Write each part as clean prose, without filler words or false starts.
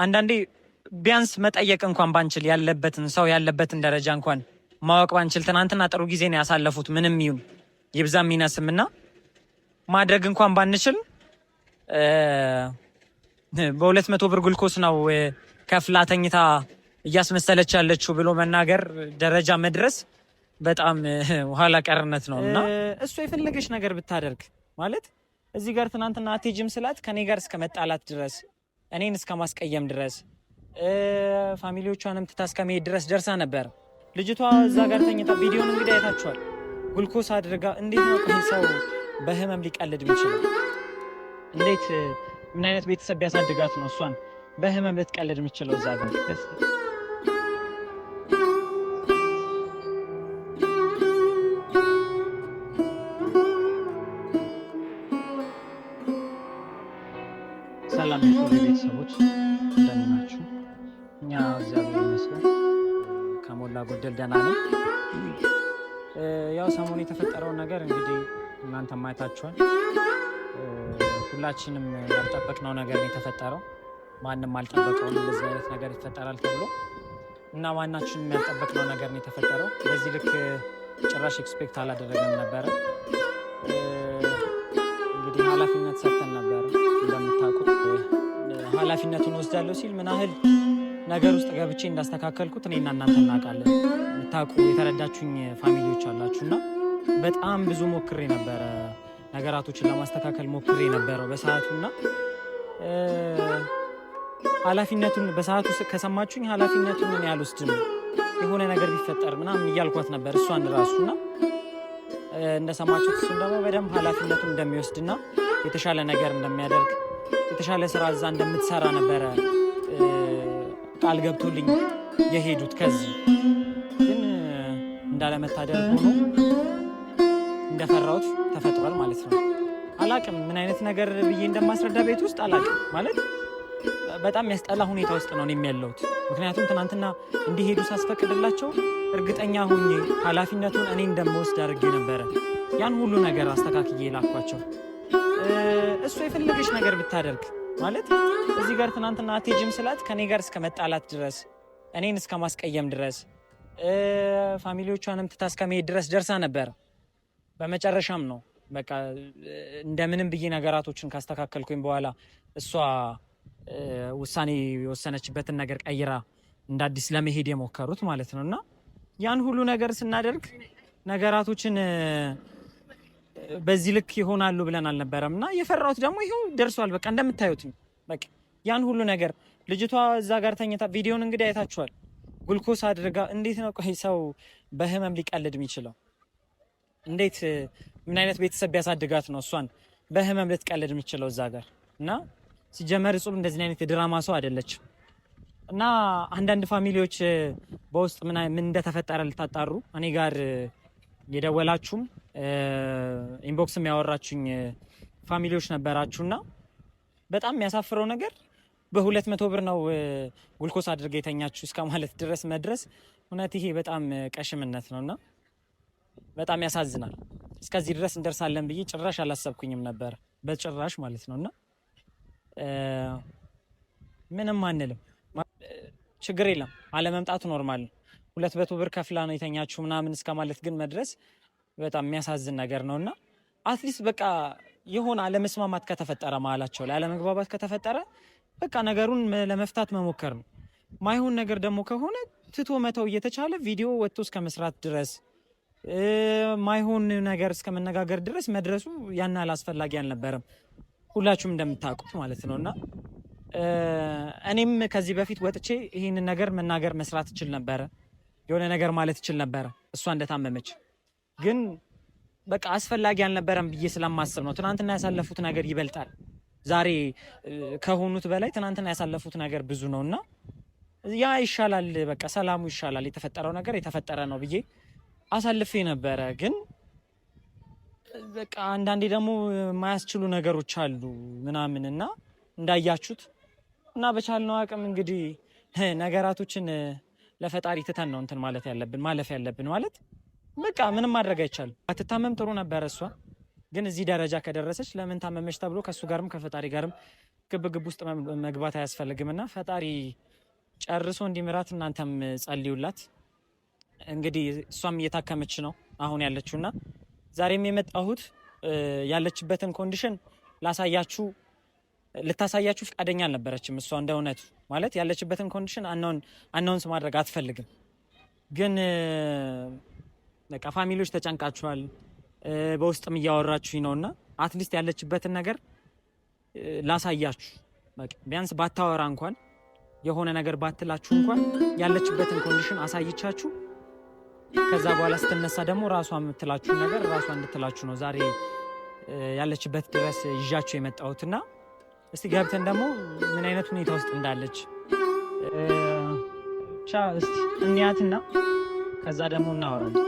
አንዳንዴ ቢያንስ መጠየቅ እንኳን ባንችል ያለበትን ሰው ያለበትን ደረጃ እንኳን ማወቅ ባንችል ትናንትና ጥሩ ጊዜ ነው ያሳለፉት ምንም ይሁን ይብዛም ይነስምና ማድረግ እንኳን ባንችል በ200 ብር ግሉኮስ ነው ከፍላ ተኝታ እያስመሰለች ያለችው ብሎ መናገር ደረጃ መድረስ በጣም ኋላ ቀርነት ነውና እሱ የፈለገች ነገር ብታደርግ ማለት እዚህ ጋር ትናንትና አትሄጂም ስላት ከኔ ጋር እስከ መጣላት ድረስ እኔን እስከ ማስቀየም ድረስ ፋሚሊዎቿንም ትታስከመሄድ ድረስ ደርሳ ነበር። ልጅቷ እዛ ጋር ተኝታ ቪዲዮን እንግዲህ አይታችኋል። ግሉኮስ አድርጋ እንዴት ነው ሰው በህመም ሊቀልድ የሚችለው? እንዴት ምን አይነት ቤተሰብ ቢያሳድጋት ነው እሷን በህመም ልትቀልድ የምችለው? እዛ ጋር ሰላም ቤተሰቦች እንደምን ናችሁ? እኛ እግዚአብሔር ይመስገን ከሞላ ጎደል ደህና ነን። ያው ሰሞኑ የተፈጠረውን ነገር እንግዲህ እናንተ ማየታችኋል። ሁላችንም ያልጠበቅነው ነገር ነው የተፈጠረው። ማንም አልጠበቀውም እንደዚህ አይነት ነገር ይፈጠራል ተብሎ እና ማናችንም ያልጠበቅነው ነገር ነው የተፈጠረው። በዚህ ልክ ጭራሽ ኤክስፔክት አላደረግንም ነበረ። እንግዲህ ኃላፊነት ሰጥተን ነበረ። እንደምታውቁት ኃላፊነቱን ወስዳለሁ ሲል ምን ያህል ነገር ውስጥ ገብቼ እንዳስተካከልኩት እኔና እናንተ እናውቃለን። የምታውቁ የተረዳችሁኝ ፋሚሊዎች አላችሁና በጣም ብዙ ሞክሬ ነበረ ነገራቶችን ለማስተካከል ሞክሬ ነበረው በሰዓቱና ኃላፊነቱን በሰዓቱ ከሰማችሁኝ ኃላፊነቱን እኔ አልወስድም የሆነ ነገር ቢፈጠር ምናምን እያልኳት ነበር እሷን ራሱና እንደሰማችሁት እሱን ደግሞ በደንብ ኃላፊነቱን እንደሚወስድና የተሻለ ነገር እንደሚያደርግ የተሻለ ስራ እዛ እንደምትሰራ ነበረ ቃል ገብቶልኝ የሄዱት። ከዚህ ግን እንዳለመታደል ሆኖ እንደፈራሁት ተፈጥሯል ማለት ነው። አላቅም ምን አይነት ነገር ብዬ እንደማስረዳ ቤት ውስጥ አላቅም ማለት በጣም ያስጠላ ሁኔታ ውስጥ ነው የሚያለሁት። ምክንያቱም ትናንትና እንዲሄዱ ሳስፈቅድላቸው እርግጠኛ ሆኜ ኃላፊነቱን እኔ እንደምወስድ አድርጌ ነበረ ያን ሁሉ ነገር አስተካክዬ ላኳቸው። እሱ የፈለገች ነገር ብታደርግ ማለት እዚህ ጋር ትናንትና አትሄጂም ስላት ከኔ ጋር እስከ መጣላት ድረስ እኔን እስከ ማስቀየም ድረስ ፋሚሊዎቿንም ትታስከመሄድ ድረስ ደርሳ ነበር። በመጨረሻም ነው በቃ እንደምንም ብዬ ነገራቶችን ካስተካከልኩኝ በኋላ እሷ ውሳኔ የወሰነችበትን ነገር ቀይራ እንደ አዲስ ለመሄድ የሞከሩት ማለት ነው። እና ያን ሁሉ ነገር ስናደርግ ነገራቶችን በዚህ ልክ ይሆናሉ ብለን አልነበረም እና የፈራሁት ደግሞ ይሄው ደርሷል። በቃ እንደምታዩት በቃ ያን ሁሉ ነገር ልጅቷ እዛ ጋር ተኝታ ቪዲዮን እንግዲህ አይታችኋል። ግሉኮስ አድርጋ እንዴት ነው ቆይ ሰው በህመም ሊቀልድ የሚችለው? እንዴት ምን አይነት ቤተሰብ ቢያሳድጋት ነው እሷን በህመም ልትቀልድ የምችለው እዛ ጋር? እና ሲጀመር እጹብ እንደዚህ አይነት የድራማ ሰው አይደለችም። እና አንዳንድ ፋሚሊዎች በውስጥ ምን እንደተፈጠረ ልታጣሩ እኔ ጋር የደወላችሁም ኢንቦክስም ያወራችሁኝ ፋሚሊዎች ነበራችሁና በጣም የሚያሳፍረው ነገር በ200 ብር ነው ግሉኮስ አድርገ የተኛችሁ እስከ ማለት ድረስ መድረስ እውነት ይሄ በጣም ቀሽምነት ነውና በጣም ያሳዝናል። እስከዚህ ድረስ እንደርሳለን ብዬ ጭራሽ አላሰብኩኝም ነበር በጭራሽ ማለት ነውና ምንም አንልም፣ ችግር የለም አለመምጣቱ ኖርማል ነው። 200 ብር ከፍላ ነው የተኛችሁ ምናምን እስከ ማለት ግን መድረስ በጣም የሚያሳዝን ነገር ነውና አትሊስት በቃ የሆነ አለመስማማት ከተፈጠረ መሀላቸው ላይ አለመግባባት ከተፈጠረ በቃ ነገሩን ለመፍታት መሞከር ነው። ማይሆን ነገር ደግሞ ከሆነ ትቶ መተው እየተቻለ ቪዲዮ ወጥቶ እስከ መስራት ድረስ ማይሆን ነገር እስከ መነጋገር ድረስ መድረሱ ያን አላስፈላጊ አልነበረም፣ ሁላችሁም እንደምታውቁት ማለት ነውና እኔም ከዚህ በፊት ወጥቼ ይህንን ነገር መናገር መስራት እችል ነበረ፣ የሆነ ነገር ማለት እችል ነበረ እሷ እንደታመመች። ግን በቃ አስፈላጊ አልነበረም ብዬ ስለማስብ ነው። ትናንትና ያሳለፉት ነገር ይበልጣል ዛሬ ከሆኑት በላይ ትናንትና ያሳለፉት ነገር ብዙ ነውና ያ ይሻላል፣ በቃ ሰላሙ ይሻላል። የተፈጠረው ነገር የተፈጠረ ነው ብዬ አሳልፌ ነበረ። ግን በቃ አንዳንዴ ደግሞ የማያስችሉ ነገሮች አሉ ምናምን እና እንዳያችሁት እና በቻልነው አቅም እንግዲህ ነገራቶችን ለፈጣሪ ትተን ነው እንትን ማለት ያለብን ማለፍ ያለብን ማለት በቃ ምንም ማድረግ አይቻልም። አትታመም ጥሩ ነበር እሷ ግን እዚህ ደረጃ ከደረሰች ለምን ታመመች ተብሎ ከሱ ጋርም ከፈጣሪ ጋርም ግብግብ ውስጥ መግባት አያስፈልግምና ፈጣሪ ጨርሶ እንዲምራት እናንተም ጸልዩላት። እንግዲህ እሷም እየታከመች ነው አሁን ያለችውና ዛሬም የመጣሁት ያለችበትን ኮንዲሽን ልታሳያችሁ ፈቃደኛ አልነበረችም። እሷ እንደ እውነቱ ማለት ያለችበትን ኮንዲሽን አናውንስ ማድረግ አትፈልግም። ግን በቃ ፋሚሊዎች ተጨንቃችኋል፣ በውስጥም እያወራችሁኝ ነውና አትሊስት ያለችበትን ነገር ላሳያችሁ። በቃ ቢያንስ ባታወራ እንኳን የሆነ ነገር ባትላችሁ እንኳን ያለችበትን ኮንዲሽን አሳይቻችሁ ከዛ በኋላ ስትነሳ ደግሞ ራሷ የምትላችሁ ነገር ራሷ እንድትላችሁ ነው ዛሬ ያለችበት ድረስ ይዣችሁ የመጣሁትና እስቲ ገብተን ደግሞ ምን አይነት ሁኔታ ውስጥ እንዳለች እስቲ እንያትና ከዛ ደግሞ እናወራለን።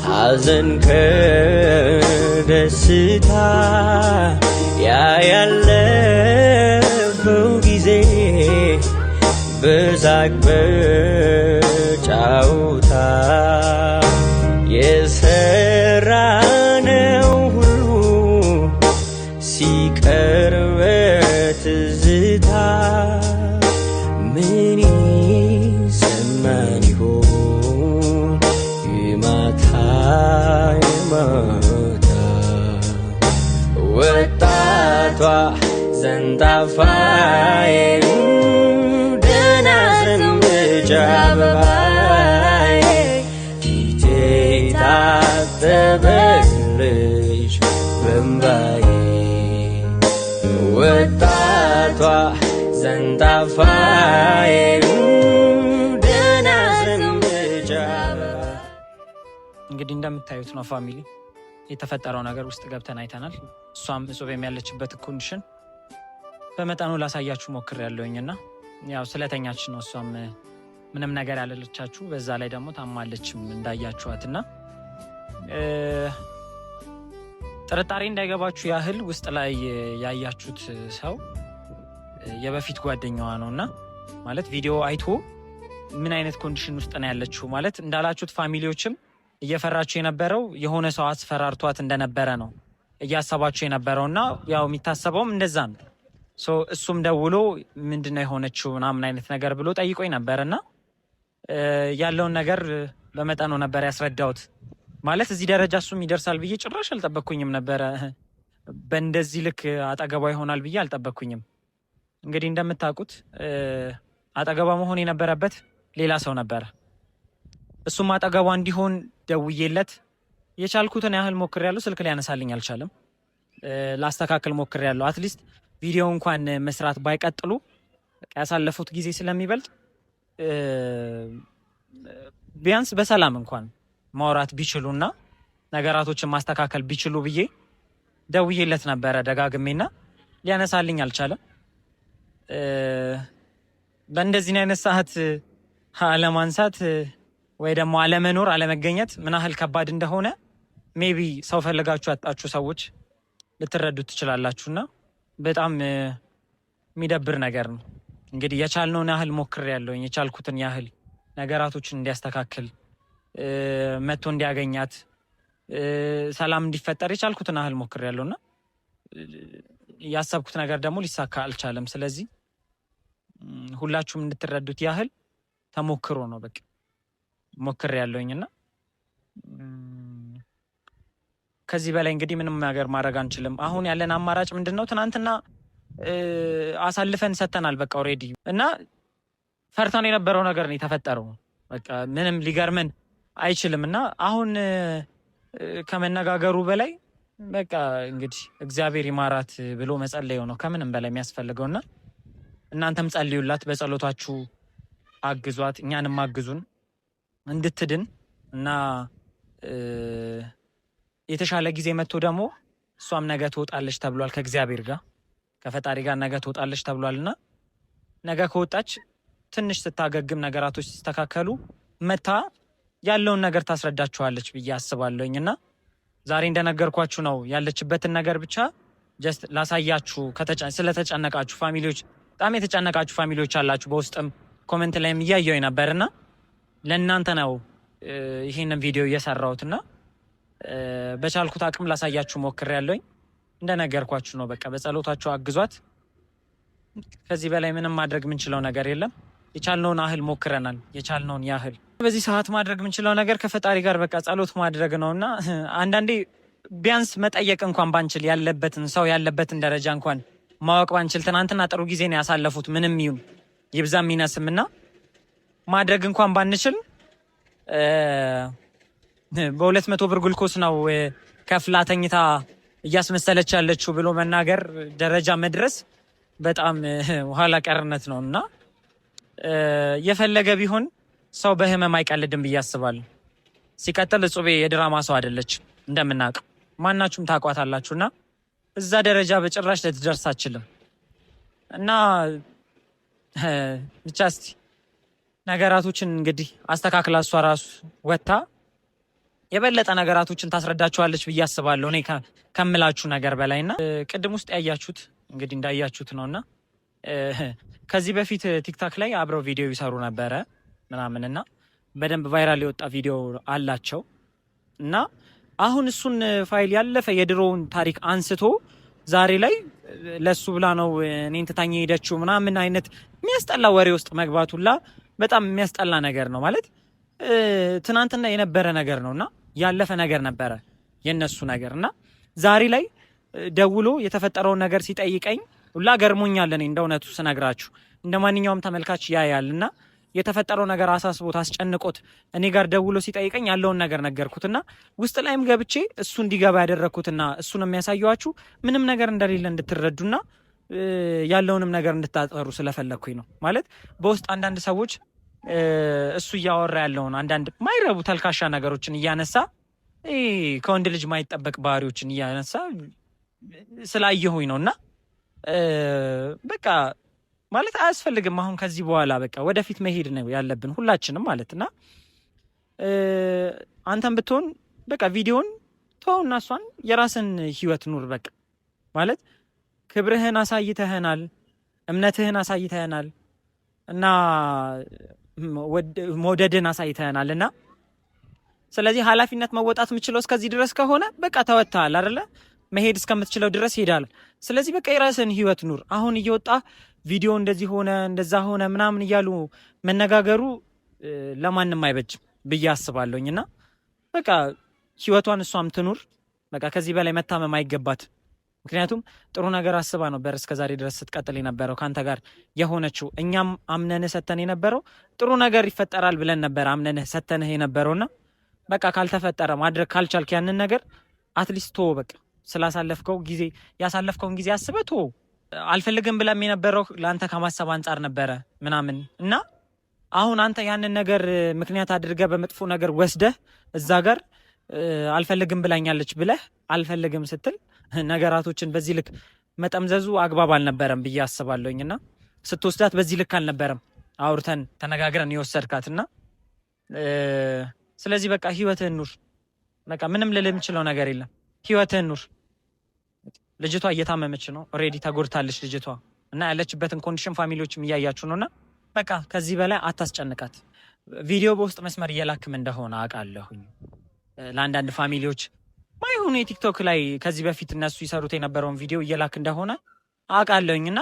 ሐዘን ከደስታ ያለፈው ጊዜ በሳቅ በጫውታ የሰራነው ሁሉ ሲቀር በትዝታ ምን ይሰማን ይሆን የማታ ወጣቷ ዘንጣፋዬ ደህና ሰንብቻ አበባዬ ፊቴ ታጠበልሽ በእምባዬ ወጣቷ ዘንጣፋዬ ደህና ሰንብቻ አበባዬ። እንግዲህ እንደምታዩት ነው ፋሚሊ የተፈጠረው ነገር ውስጥ ገብተን አይተናል። እሷም እጹብም ያለችበት ኮንዲሽን በመጠኑ ላሳያችሁ ሞክሬያለሁኝና ያው ስለተኛች ነው እሷም ምንም ነገር ያለለቻችሁ። በዛ ላይ ደግሞ ታማለችም እንዳያችኋትና ጥርጣሬ እንዳይገባችሁ ያህል ውስጥ ላይ ያያችሁት ሰው የበፊት ጓደኛዋ ነውና ማለት ቪዲዮ አይቶ ምን አይነት ኮንዲሽን ውስጥ ነው ያለችው ማለት እንዳላችሁት ፋሚሊዎችም እየፈራችሁ የነበረው የሆነ ሰው አስፈራርቷት እንደነበረ ነው እያሰባችሁ የነበረውና ያው የሚታሰበውም እንደዛ ነው። እሱም ደውሎ ምንድነው የሆነችው ምናምን አይነት ነገር ብሎ ጠይቆኝ ነበርና ያለውን ነገር በመጠኑ ነበር ያስረዳሁት። ማለት እዚህ ደረጃ እሱም ይደርሳል ብዬ ጭራሽ አልጠበቅኩኝም ነበረ። በእንደዚህ ልክ አጠገቧ ይሆናል ብዬ አልጠበቅኩኝም። እንግዲህ እንደምታውቁት አጠገቧ መሆን የነበረበት ሌላ ሰው ነበረ። እሱም አጠገቧ እንዲሆን ደውዬለት የቻልኩትን ያህል ሞክሬያለሁ። ስልክ ሊያነሳልኝ አልቻለም። ላስተካክል ሞክሬያለሁ። አትሊስት ቪዲዮ እንኳን መስራት ባይቀጥሉ ያሳለፉት ጊዜ ስለሚበልጥ ቢያንስ በሰላም እንኳን ማውራት ቢችሉና ነገራቶችን ማስተካከል ቢችሉ ብዬ ደውዬለት ነበረ ደጋግሜና ሊያነሳልኝ አልቻለም። በእንደዚህ አይነት ሰዓት አለማንሳት ወይ ደግሞ አለመኖር አለመገኘት ምን ያህል ከባድ እንደሆነ ሜቢ ሰው ፈልጋችሁ ያጣችሁ ሰዎች ልትረዱት ትችላላችሁና በጣም የሚደብር ነገር ነው። እንግዲህ የቻልነውን ያህል ሞክሬያለሁኝ። የቻልኩትን ያህል ነገራቶችን እንዲያስተካክል መጥቶ እንዲያገኛት ሰላም እንዲፈጠር የቻልኩትን ያህል ሞክሬያለሁና ያሰብኩት ነገር ደግሞ ሊሳካ አልቻለም። ስለዚህ ሁላችሁም እንድትረዱት ያህል ተሞክሮ ነው በቃ ሞክሬያለሁኝና ከዚህ በላይ እንግዲህ ምንም ነገር ማድረግ አንችልም። አሁን ያለን አማራጭ ምንድነው? ትናንትና አሳልፈን ሰተናል በቃ ኦሬዲ እና ፈርተን የነበረው ነገር ነው የተፈጠረው። በቃ ምንም ሊገርመን አይችልም እና አሁን ከመነጋገሩ በላይ በቃ እንግዲህ እግዚአብሔር ይማራት ብሎ መጸለዩ ነው ከምንም በላይ የሚያስፈልገውና እናንተም ጸልዩላት፣ በጸሎታችሁ አግዟት፣ እኛንም አግዙን እንድትድን እና የተሻለ ጊዜ መጥቶ ደግሞ እሷም ነገ ትወጣለች ተብሏል። ከእግዚአብሔር ጋር ከፈጣሪ ጋር ነገ ትወጣለች ተብሏልና ነገ ከወጣች ትንሽ ስታገግም ነገራቶች ሲስተካከሉ መታ ያለውን ነገር ታስረዳችኋለች ብዬ አስባለሁኝና ዛሬ እንደነገርኳችሁ ነው ያለችበትን ነገር ብቻ ጀስት ላሳያችሁ። ስለተጨነቃችሁ ፋሚሊዎች፣ በጣም የተጨነቃችሁ ፋሚሊዎች አላችሁ። በውስጥም ኮሜንት ላይም እያየሁኝ ነበርና ለእናንተ ነው ይሄንን ቪዲዮ እየሰራሁትና በቻልኩት አቅም ላሳያችሁ ሞክሬያለሁኝ። እንደነገርኳችሁ ነው በቃ በጸሎታችሁ አግዟት። ከዚህ በላይ ምንም ማድረግ የምንችለው ነገር የለም። የቻልነውን ያህል ሞክረናል። የቻልነውን ያህል በዚህ ሰዓት ማድረግ የምንችለው ነገር ከፈጣሪ ጋር በቃ ጸሎት ማድረግ ነውና አንዳንዴ ቢያንስ መጠየቅ እንኳን ባንችል ያለበትን ሰው ያለበትን ደረጃ እንኳን ማወቅ ባንችል፣ ትናንትና ጥሩ ጊዜ ነው ያሳለፉት ምንም ይሁን ይብዛም ይነስምና ማድረግ እንኳን ባንችል በ200 ብር ግሉኮስ ነው ከፍላ ተኝታ እያስመሰለች ያለችው ብሎ መናገር ደረጃ መድረስ በጣም ኋላ ቀርነት ነው እና የፈለገ ቢሆን ሰው በህመም አይቀልድም ብዬ አስባለሁ። ሲቀጥል እጹቤ የድራማ ሰው አይደለች እንደምናውቅ ማናችሁም ታውቋታላችሁና እዛ ደረጃ በጭራሽ ልትደርስ አትችልም እና ብቻ እስቲ ነገራቶችን እንግዲህ አስተካክላ እሷ ራሱ ወጥታ የበለጠ ነገራቶችን ታስረዳችኋለች ብዬ አስባለሁ እኔ ከምላችሁ ነገር በላይና ቅድም ውስጥ ያያችሁት እንግዲህ እንዳያችሁት ነውና ከዚህ በፊት ቲክታክ ላይ አብረው ቪዲዮ ይሰሩ ነበረ ምናምንና በደንብ ቫይራል የወጣ ቪዲዮ አላቸው እና አሁን እሱን ፋይል ያለፈ የድሮውን ታሪክ አንስቶ ዛሬ ላይ ለሱ ብላ ነው እኔን ትታኝ ሄደችው ምናምን አይነት የሚያስጠላ ወሬ ውስጥ መግባቱላ በጣም የሚያስጠላ ነገር ነው። ማለት ትናንትና የነበረ ነገር ነውና ያለፈ ነገር ነበረ የነሱ ነገርና ዛሬ ላይ ደውሎ የተፈጠረውን ነገር ሲጠይቀኝ ሁላ ገርሞኛል። እኔ እንደውነቱ ስነግራችሁ እንደማንኛውም ተመልካች ያያልና የተፈጠረው ነገር አሳስቦት አስጨንቆት እኔ ጋር ደውሎ ሲጠይቀኝ ያለውን ነገር ነገርኩትና ውስጥ ላይም ገብቼ እሱ እንዲገባ ያደረኩትና እሱን የሚያሳየዋችሁ ምንም ነገር እንደሌለ እንድትረዱና ያለውንም ነገር እንድታጠሩ ስለፈለኩኝ ነው። ማለት በውስጥ አንዳንድ ሰዎች እሱ እያወራ ያለውን አንዳንድ ማይረቡ ተልካሻ ነገሮችን እያነሳ ከወንድ ልጅ ማይጠበቅ ባህሪዎችን እያነሳ ስላየሁኝ ነውና በቃ ማለት አያስፈልግም። አሁን ከዚህ በኋላ በቃ ወደፊት መሄድ ነው ያለብን ሁላችንም ማለትና አንተም ብትሆን በቃ ቪዲዮን ተውና እሷን የራስን ህይወት ኑር። በቃ ማለት ክብርህን አሳይተህናል፣ እምነትህን አሳይተህናል እና መውደድን አሳይተህናል እና ስለዚህ ኃላፊነት መወጣት የምችለው እስከዚህ ድረስ ከሆነ በቃ ተወጥተሃል አይደለ? መሄድ እስከምትችለው ድረስ ሄዳል። ስለዚህ በቃ የራስን ህይወት ኑር። አሁን እየወጣ ቪዲዮ እንደዚህ ሆነ እንደዛ ሆነ ምናምን እያሉ መነጋገሩ ለማንም አይበጅም ብዬ አስባለሁኝና በቃ ህይወቷን እሷም ትኑር። በቃ ከዚህ በላይ መታመም አይገባት። ምክንያቱም ጥሩ ነገር አስባ ነበር እስከዛሬ ድረስ ስትቀጥል የነበረው ካንተ ጋር የሆነችው። እኛም አምነንህ ሰተን የነበረው ጥሩ ነገር ይፈጠራል ብለን ነበር አምነንህ ሰተንህ የነበረውና በቃ ካልተፈጠረ ማድረግ ካልቻልክ ያንን ነገር አትሊስት ቶ በቃ ስላሳለፍከው ጊዜ ያሳለፍከውን ጊዜ አስበህ ቶ አልፈልግም ብለም የነበረው ለአንተ ከማሰብ አንጻር ነበረ ምናምን እና አሁን አንተ ያንን ነገር ምክንያት አድርገህ በመጥፎ ነገር ወስደህ እዛ ጋር አልፈልግም ብላኛለች ብለህ አልፈልግም ስትል ነገራቶችን በዚህ ልክ መጠምዘዙ አግባብ አልነበረም ብዬ አስባለሁኝና ስትወስዳት በዚህ ልክ አልነበረም አውርተን ተነጋግረን የወሰድካትና ስለዚህ በቃ ህይወትህን ኑር። በቃ ምንም ልል የምችለው ነገር የለም። ህይወትህን ኑር። ልጅቷ እየታመመች ነው። ኦሬዲ ተጎድታለች ልጅቷ እና ያለችበትን ኮንዲሽን ፋሚሊዎችም እያያችሁ ነውና በቃ ከዚህ በላይ አታስጨንቃት። ቪዲዮ በውስጥ መስመር እየላክም እንደሆነ አውቃለሁኝ ለአንዳንድ ፋሚሊዎች ማይሆኑ የቲክቶክ ላይ ከዚህ በፊት እነሱ ይሰሩት የነበረውን ቪዲዮ እየላክ እንደሆነ አውቃለሁኝና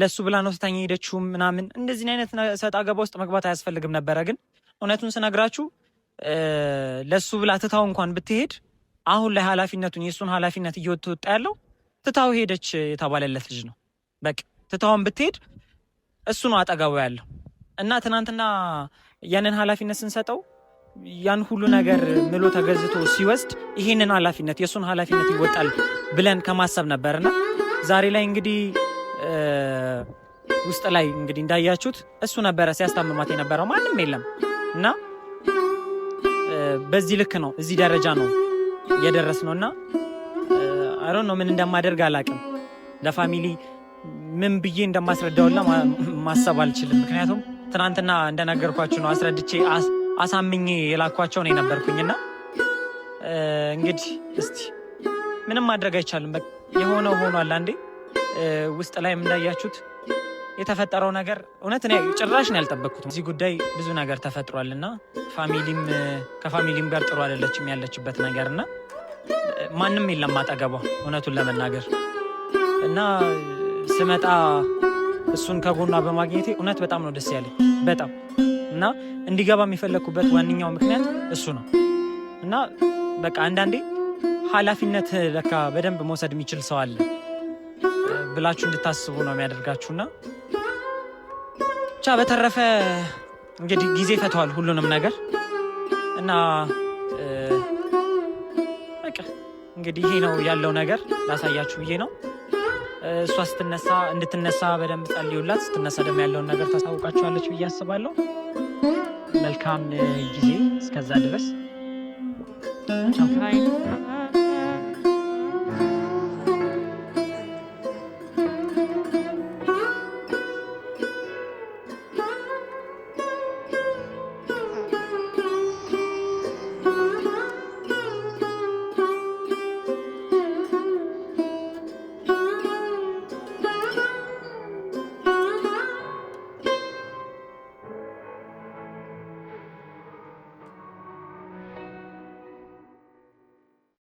ለሱ ብላ ነው ስታኝ ሄደችውም ምናምን እንደዚህ አይነት ሰጣ ገባ ውስጥ መግባት አያስፈልግም ነበረ። ግን እውነቱን ስነግራችሁ ለሱ ብላ ትታው እንኳን ብትሄድ አሁን ላይ ኃላፊነቱን የሱን ኃላፊነት እየወጣ ያለው ትታው ሄደች የተባለለት ልጅ ነው። በቃ ትታውን ብትሄድ እሱ ነው አጠገቡ ያለው እና ትናንትና ያንን ኃላፊነት ስንሰጠው ያን ሁሉ ነገር ምሎ ተገዝቶ ሲወስድ ይሄንን ኃላፊነት የሱን ኃላፊነት ይወጣል ብለን ከማሰብ ነበርና ዛሬ ላይ እንግዲህ ውስጥ ላይ እንግዲህ እንዳያችሁት እሱ ነበረ ሲያስታምማት የነበረው ማንም የለም እና በዚህ ልክ ነው እዚህ ደረጃ ነው የደረስነውና አይ ዶንት ኖ ምን እንደማደርግ አላውቅም። ለፋሚሊ ምን ብዬ እንደማስረዳውና ማሰብ አልችልም። ምክንያቱም ትናንትና እንደነገርኳችሁ ነው አስረድቼ አሳምኜ የላኳቸው ነው የነበርኩኝና እንግዲህ እስቲ ምንም ማድረግ አይቻልም። በቃ የሆነው ሆኗል። አንዴ ውስጥ ላይ እንዳያችሁት የተፈጠረው ነገር እውነት ነው ጭራሽ ነው ያልጠበቅኩት። እዚህ ጉዳይ ብዙ ነገር ተፈጥሯልና ከፋሚሊም ጋር ጥሩ አይደለችም ያለችበት ነገርና ማንም የለም አጠገቧ እውነቱን ለመናገር እና ስመጣ እሱን ከጎኗ በማግኘቴ እውነት በጣም ነው ደስ ያለኝ በጣም እና እንዲገባ የሚፈለኩበት ዋነኛው ምክንያት እሱ ነው እና በቃ አንዳንዴ ኃላፊነት ለካ በደንብ መውሰድ የሚችል ሰው አለ ብላችሁ እንድታስቡ ነው የሚያደርጋችሁና ብቻ በተረፈ እንግዲህ ጊዜ ፈተዋል ሁሉንም ነገር እና በቃ እንግዲህ ይሄ ነው ያለው ነገር ላሳያችሁ ብዬ ነው። እሷ እንድትነሳ በደንብ ጸልዩላት። ስትነሳ ደግሞ ያለውን ነገር ታሳውቃችኋለች ብዬ አስባለሁ። መልካም ጊዜ እስከዛ ድረስ ቻው።